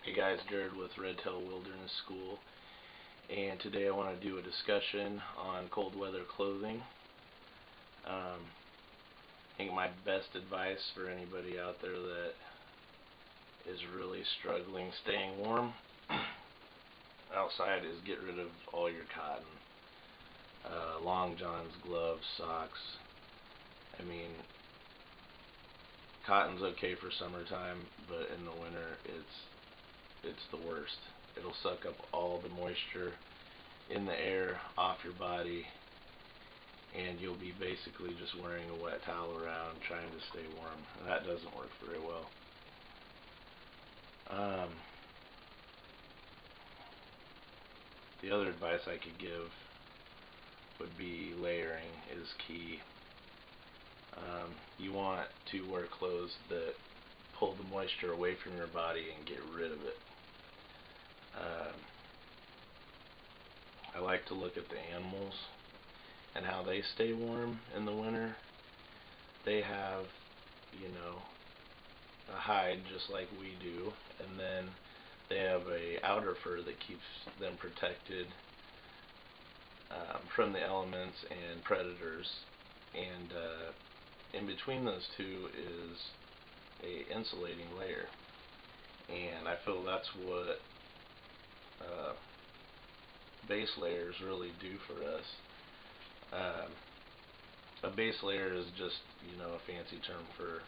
Hey guys, Jared with Red Tail Wilderness School, and today I want to do a discussion on cold weather clothing. I think my best advice for anybody out there that is really struggling staying warm outside is get rid of all your cotton. Long johns, gloves, socks. I mean, cotton's okay for summertime, but in the winter it's the worst. It'll suck up all the moisture in the air off your body, and you'll be basically just wearing a wet towel around trying to stay warm. That doesn't work very well. The other advice I could give would be layering is key. You want to wear clothes that pull the moisture away from your body and get rid of it. I like to look at the animals and how they stay warm in the winter. They have, a hide just like we do, and then they have a outer fur that keeps them protected from the elements and predators. And in between those two is a insulating layer, and I feel that's what base layers really do for us. A base layer is just, a fancy term for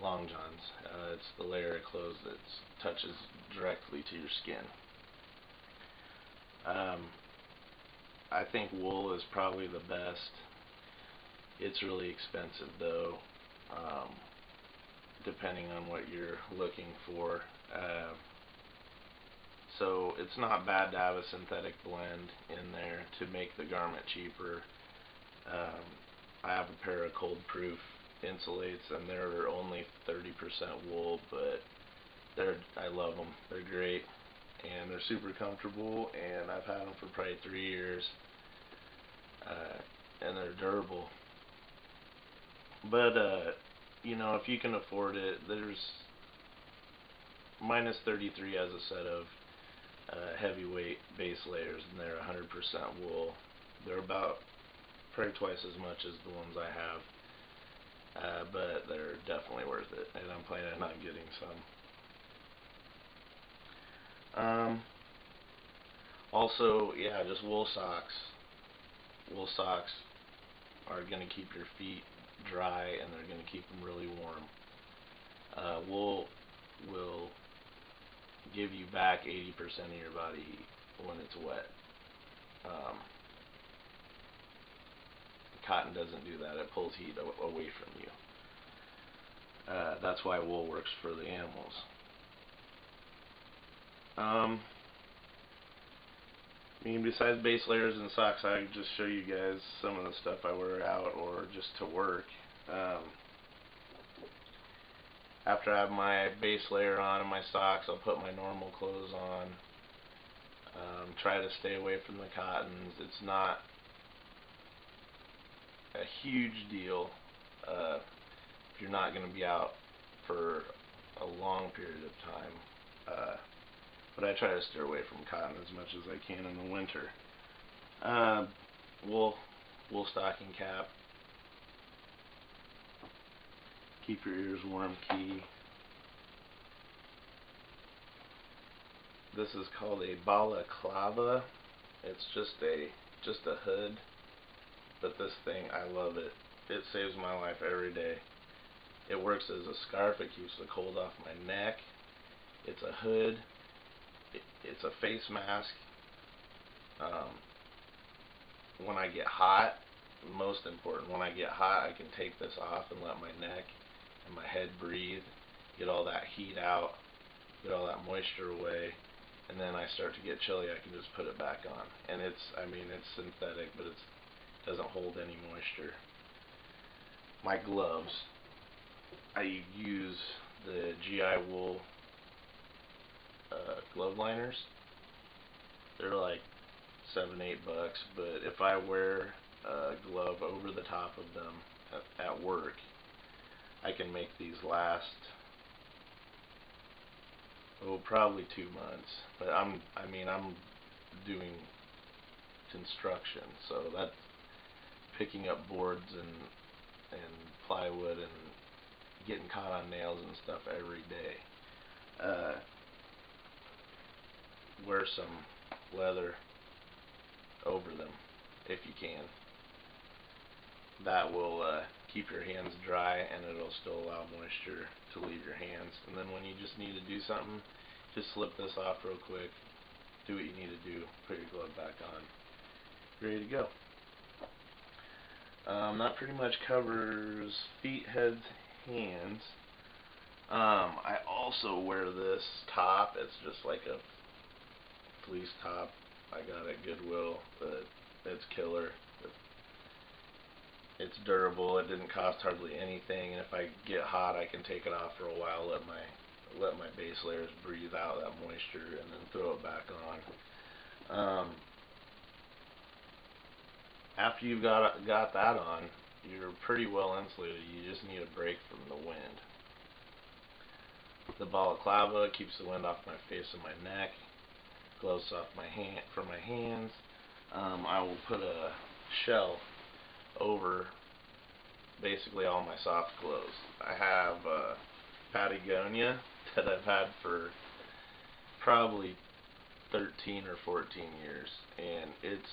long johns. It's the layer of clothes that touches directly to your skin. I think wool is probably the best. It's really expensive though, depending on what you're looking for. So it's not bad to have a synthetic blend in there to make the garment cheaper. I have a pair of cold proof insulates, and they're only 30% wool, but I love them. They're great, and they're super comfortable, and I've had them for probably 3 years, and they're durable. But if you can afford it, there's Minus 33 has a set of heavyweight base layers, and they're 100% wool. They're about probably twice as much as the ones I have, but they're definitely worth it, and I'm planning on getting some. Also, yeah, just wool socks. Wool socks are going to keep your feet dry, and they're going to keep them really warm. Wool will give you back 80% of your body heat when it's wet. Cotton doesn't do that. It pulls heat away from you. That's why wool works for the animals. Besides base layers and socks, I just show you guys some of the stuff I wear out or just to work. After I have my base layer on and my socks, I'll put my normal clothes on. Try to stay away from the cottons. It's not a huge deal if you're not going to be out for a long period of time. But I try to steer away from cotton as much as I can in the winter. Wool stocking cap. Keep your ears warm key. This is called a balaclava. It's just a hood, but this thing, I love it. It saves my life every day. It works as a scarf. It keeps the cold off my neck. It's a hood. It's a face mask. When I get hot, most important, when I get hot, I can take this off and let my neck and my head breathe, get all that heat out, get all that moisture away, and then I start to get chilly, I can just put it back on. And it's synthetic, but it doesn't hold any moisture. My gloves, I use the GI Wool glove liners. They're like $7-8, but if I wear a glove over the top of them at work, I can make these last probably 2 months. But I'm doing construction, so that's picking up boards and plywood and getting caught on nails and stuff every day. Wear some leather over them if you can. That will keep your hands dry, and it'll still allow moisture to leave your hands. And then when you just need to do something, just slip this off real quick, do what you need to do, put your glove back on, ready to go. That pretty much covers feet, heads, hands. I also wear this top. It's just like a fleece top I got at Goodwill. It's killer. It's durable. It didn't cost hardly anything, and if I get hot, I can take it off for a while, let my base layers breathe out that moisture, and then throw it back on. After you've got that on, you're pretty well insulated. You just need a break from the wind. The balaclava keeps the wind off my face and my neck. Gloves off my hands. I will put a shell over basically all my soft clothes. I have Patagonia that I've had for probably 13 or 14 years, and it's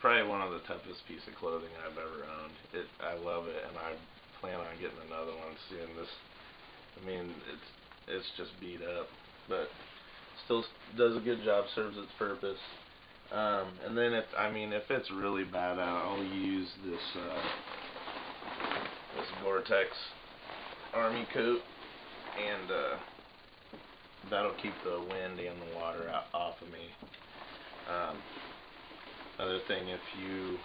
probably one of the toughest pieces of clothing I've ever owned. I love it, and I plan on getting another one soon. It's just beat up, but still does a good job, serves its purpose. And then if it's really bad out, I'll use this Gore-Tex Army coat, and that'll keep the wind and the water off of me. Other thing, if you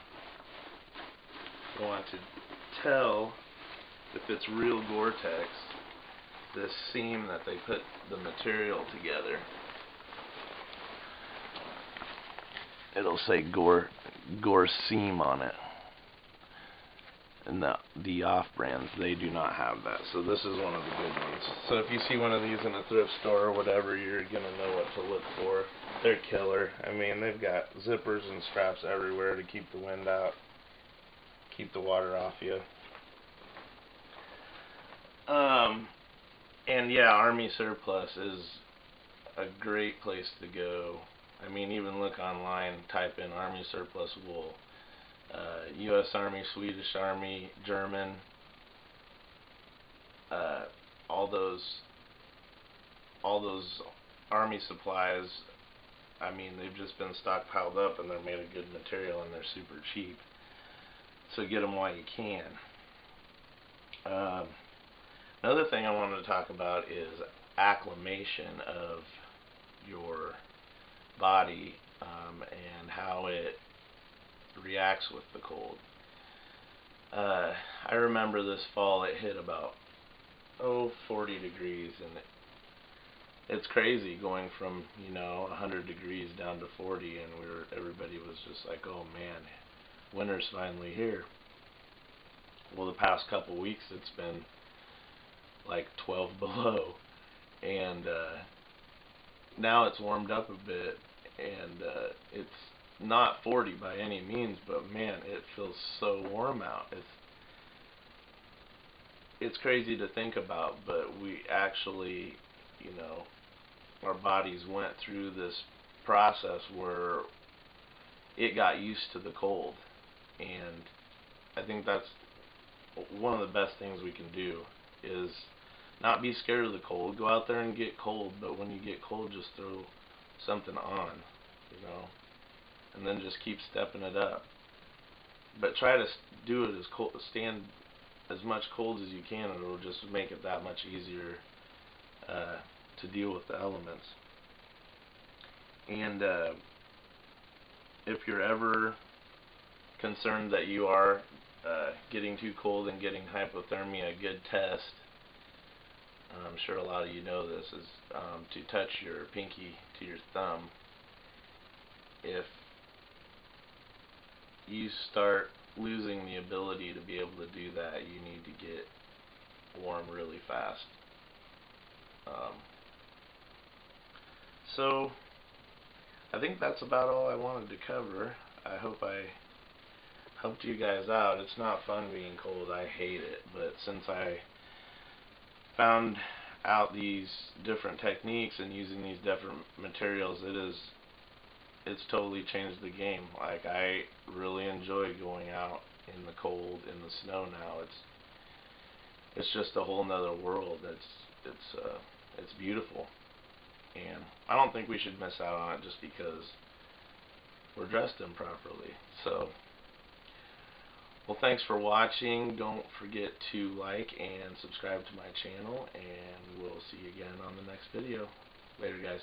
want to tell if it's real Gore-Tex, this seam that they put the material together, it'll say Gore seam on it. And the off-brands, they do not have that. So this is one of the good ones. So if you see one of these in a thrift store or whatever, you're going to know what to look for. They're killer. They've got zippers and straps everywhere to keep the wind out, keep the water off you. And yeah, Army Surplus is a great place to go. Even look online, type in Army Surplus wool. U.S. Army, Swedish Army, German, all those Army supplies. They've just been stockpiled up, and they're made of good material, and they're super cheap. So get them while you can. Another thing I wanted to talk about is acclimation of your body and how it reacts with the cold. I remember this fall it hit about 40 degrees, and it's crazy going from 100 degrees down to 40, and everybody was just like, oh man, winter's finally here. Well, the past couple weeks it's been like 12 below, and now it's warmed up a bit, and it's not 40 by any means, but man, it feels so warm out. It's crazy to think about, but we actually, our bodies went through this process where it got used to the cold, and I think that's one of the best things we can do, is not be scared of the cold. Go out there and get cold, but when you get cold, just throw something on, and then just keep stepping it up. But try to do it stand as much cold as you can, and it'll just make it that much easier to deal with the elements. And if you're ever concerned that you are getting too cold and getting hypothermia, a good test, I'm sure a lot of you know this, is to touch your pinky to your thumb. If you start losing the ability to be able to do that, you need to get warm really fast. So I think that's about all I wanted to cover. I hope I helped you guys out. It's not fun being cold. I hate it. But since I found out these different techniques and using these different materials, it's totally changed the game. Like, I really enjoy going out in the cold, in the snow now. It's just a whole nother world. It's beautiful. And I don't think we should miss out on it just because we're dressed improperly. So, well, thanks for watching. Don't forget to like and subscribe to my channel, and we'll see you again on the next video. Later, guys.